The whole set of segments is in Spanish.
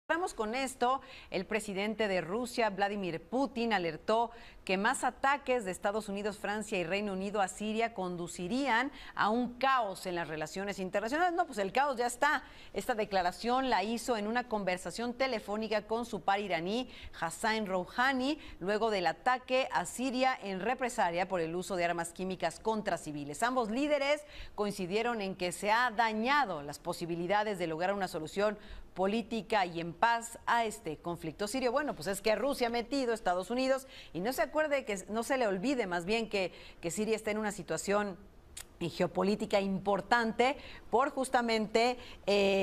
Vamos con esto, el presidente de Rusia, Vladimir Putin, alertó que más ataques de Estados Unidos, Francia y Reino Unido a Siria conducirían a un caos en las relaciones internacionales. No, pues el caos ya está. Esta declaración la hizo en una conversación telefónica con su par iraní, Hassan Rouhani, luego del ataque a Siria en represalia por el uso de armas químicas contra civiles. Ambos líderes coincidieron en que se ha dañado las posibilidades de lograr una solución política y en paz a este conflicto sirio. Bueno, pues es que Rusia ha metido a Estados Unidos y no se le olvide más bien que Siria está en una situación geopolítica importante por justamente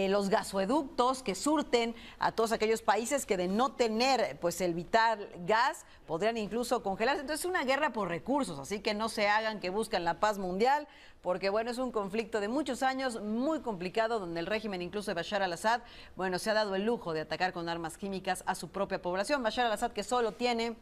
los gasoductos que surten a todos aquellos países que de no tener pues el vital gas podrían incluso congelarse. Entonces es una guerra por recursos, así que no se hagan que buscan la paz mundial, porque bueno, es un conflicto de muchos años, muy complicado, donde el régimen incluso de Bashar al-Assad, bueno, se ha dado el lujo de atacar con armas químicas a su propia población. Bashar al-Assad, que solo tiene,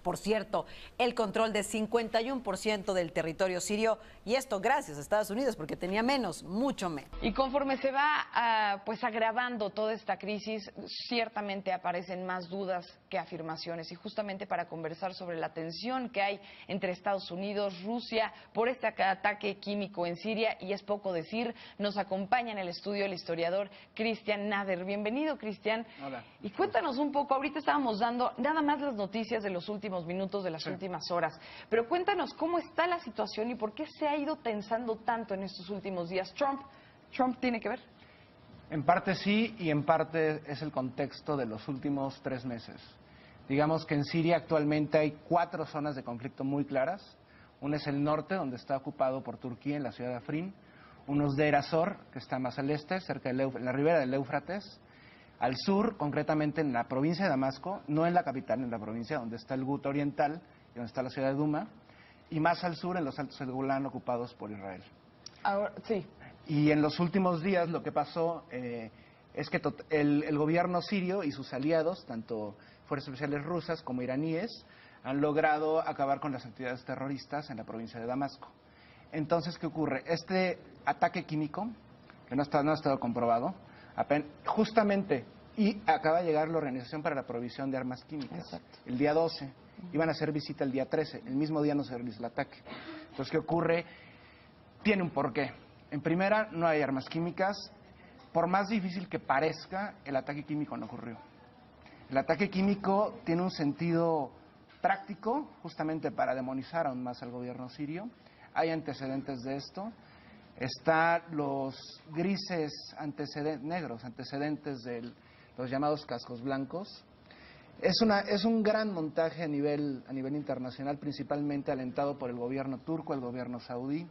por cierto, el control de 51% del territorio sirio, y esto gracias a Estados Unidos, porque tenía menos, mucho menos. Y conforme se va pues agravando toda esta crisis, ciertamente aparecen más dudas que afirmaciones. Y justamente para conversar sobre la tensión que hay entre Estados Unidos, Rusia, por este ataque químico en Siria, y es poco decir, nos acompaña en el estudio el historiador Cristian Nader. Bienvenido, Cristian. Hola. Y cuéntanos un poco, ahorita estábamos dando nada más las noticias de los últimos minutos, de las últimas horas, pero cuéntanos cómo está la situación y por qué se ha ido tensando tanto en estos últimos días. ¿Trump tiene que ver? En parte sí, y en parte es el contexto de los últimos 3 meses. Digamos que en Siria actualmente hay 4 zonas de conflicto muy claras. Una es el norte, donde está ocupado por Turquía, en la ciudad de Afrin. Uno es Deir ez-Zor, que está más al este, cerca de la ribera del Éufrates. Al sur, concretamente en la provincia de Damasco, no en la capital, en la provincia, donde está el Ghouta oriental y donde está la ciudad de Duma, y más al sur, en los Altos del Golán, ocupados por Israel. Ahora, sí. Y en los últimos días lo que pasó es que el gobierno sirio y sus aliados, tanto fuerzas especiales rusas como iraníes, han logrado acabar con las actividades terroristas en la provincia de Damasco. Entonces, ¿qué ocurre? Este ataque químico, que no ha estado comprobado, justamente, y acaba de llegar la Organización para la Provisión de Armas Químicas. Exacto. El día 12, iban a hacer visita el día 13, el mismo día no se realizó el ataque. Entonces, ¿qué ocurre? Tiene un porqué. En primera, no hay armas químicas. Por más difícil que parezca, el ataque químico no ocurrió. El ataque químico tiene un sentido práctico, justamente para demonizar aún más al gobierno sirio. Hay antecedentes de esto. Están los grises negros, antecedentes de los llamados cascos blancos. Es un gran montaje a nivel internacional, principalmente alentado por el gobierno turco, el gobierno saudí,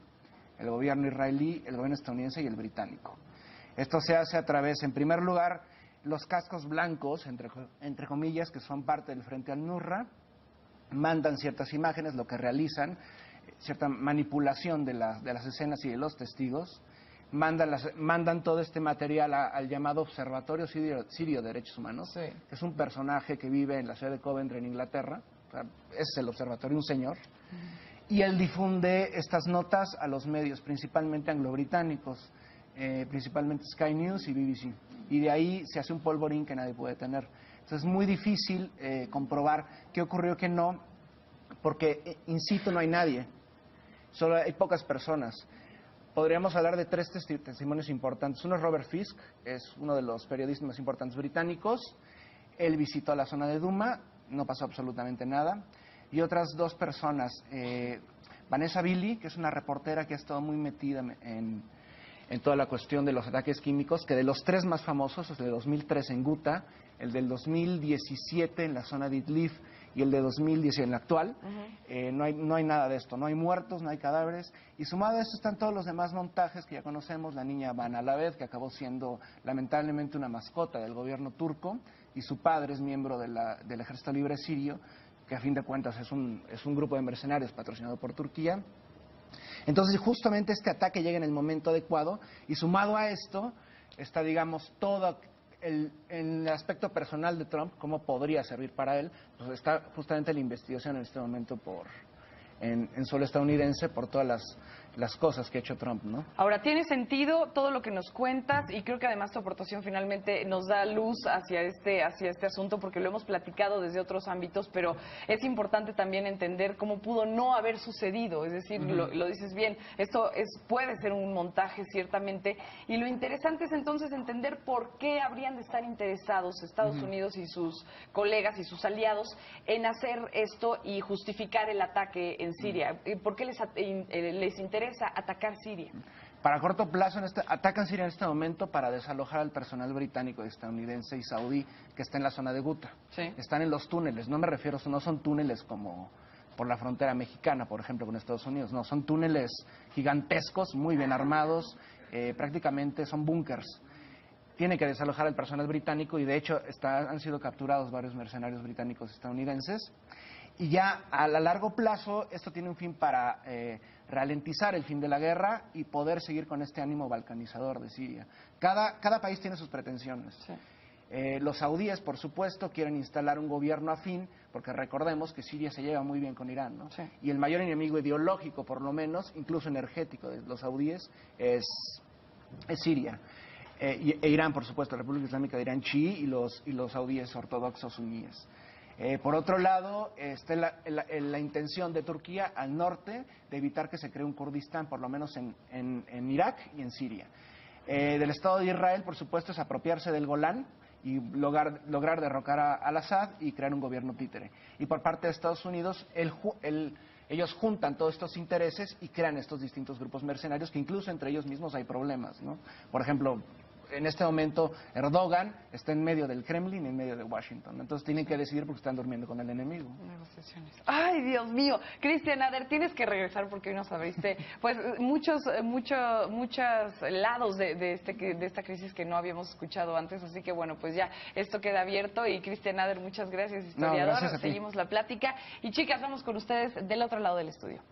el gobierno israelí, el gobierno estadounidense y el británico. Esto se hace a través, en primer lugar, los cascos blancos, entre comillas, que son parte del Frente al-Nusra, mandan ciertas imágenes, lo que realizan, cierta manipulación de las escenas y de los testigos, mandan todo este material al llamado Observatorio Sirio de Derechos Humanos, Sí. que es un personaje que vive en la ciudad de Coventry, en Inglaterra. O sea, ese es el observatorio, un señor. Y él difunde estas notas a los medios, principalmente anglo-británicos, principalmente Sky News y BBC. Y de ahí se hace un polvorín que nadie puede tener. Entonces es muy difícil comprobar qué ocurrió, qué no, porque in situ no hay nadie, solo hay pocas personas. Podríamos hablar de 3 testimonios importantes. Uno es Robert Fisk, es uno de los periodistas más importantes británicos. Él visitó la zona de Duma, no pasó absolutamente nada. Y otras 2 personas, Vanessa Billy, que es una reportera que ha estado muy metida en toda la cuestión de los ataques químicos, que de los 3 más famosos, el de 2003 en Ghouta, el del 2017 en la zona de Idlib y el de 2010 en la actual, no hay nada de esto, no hay muertos, no hay cadáveres, y sumado a eso están todos los demás montajes que ya conocemos, la niña Van Alabed, que acabó siendo lamentablemente una mascota del gobierno turco, y su padre es miembro del Ejército Libre Sirio, que a fin de cuentas es un grupo de mercenarios patrocinado por Turquía. Entonces justamente este ataque llega en el momento adecuado, y sumado a esto está, digamos, todo en el aspecto personal de Trump, cómo podría servir para él. Pues está justamente la investigación en este momento en suelo estadounidense por todas las cosas que ha hecho Trump, ¿no? Ahora, tiene sentido todo lo que nos cuentas y creo que además tu aportación finalmente nos da luz hacia este asunto porque lo hemos platicado desde otros ámbitos, pero es importante también entender cómo pudo no haber sucedido, es decir, lo dices bien, esto puede ser un montaje ciertamente y lo interesante es entonces entender por qué habrían de estar interesados Estados Unidos y sus colegas y sus aliados en hacer esto y justificar el ataque en Siria. ¿Por qué les interesa atacar Siria? Para corto plazo, atacan Siria en este momento para desalojar al personal británico, estadounidense y saudí que está en la zona de Guta. Sí. Están en los túneles, no me refiero, no son túneles como por la frontera mexicana, por ejemplo, con Estados Unidos. No, son túneles gigantescos, muy bien armados, prácticamente son búnkers. Tiene que desalojar al personal británico y de hecho han sido capturados varios mercenarios británicos estadounidenses. Y ya a largo plazo esto tiene un fin para ralentizar el fin de la guerra y poder seguir con este ánimo balcanizador de Siria. Cada país tiene sus pretensiones. Sí. Los saudíes, por supuesto, quieren instalar un gobierno afín, porque recordemos que Siria se lleva muy bien con Irán, ¿no? Sí. Y el mayor enemigo ideológico, por lo menos, incluso energético de los saudíes, es Siria. E Irán, por supuesto, la República Islámica de Irán chií y los saudíes ortodoxos suníes. Por otro lado, está la intención de Turquía al norte de evitar que se cree un Kurdistán, por lo menos en Irak y en Siria. Del Estado de Israel, por supuesto, es apropiarse del Golán y lograr derrocar a al-Assad y crear un gobierno títere. Y por parte de Estados Unidos, ellos juntan todos estos intereses y crean estos distintos grupos mercenarios que incluso entre ellos mismos hay problemas, ¿no? Por ejemplo, en este momento Erdogan está en medio del Kremlin y en medio de Washington. Entonces tienen que decidir porque están durmiendo con el enemigo. Negociaciones. Ay, Dios mío. Cristian Ader, tienes que regresar porque hoy nos abriste pues muchos lados de esta crisis que no habíamos escuchado antes. Así que bueno, pues ya esto queda abierto. Y Cristian Ader, muchas gracias, historiador. No, gracias a ti. Seguimos la plática. Y chicas, vamos con ustedes del otro lado del estudio.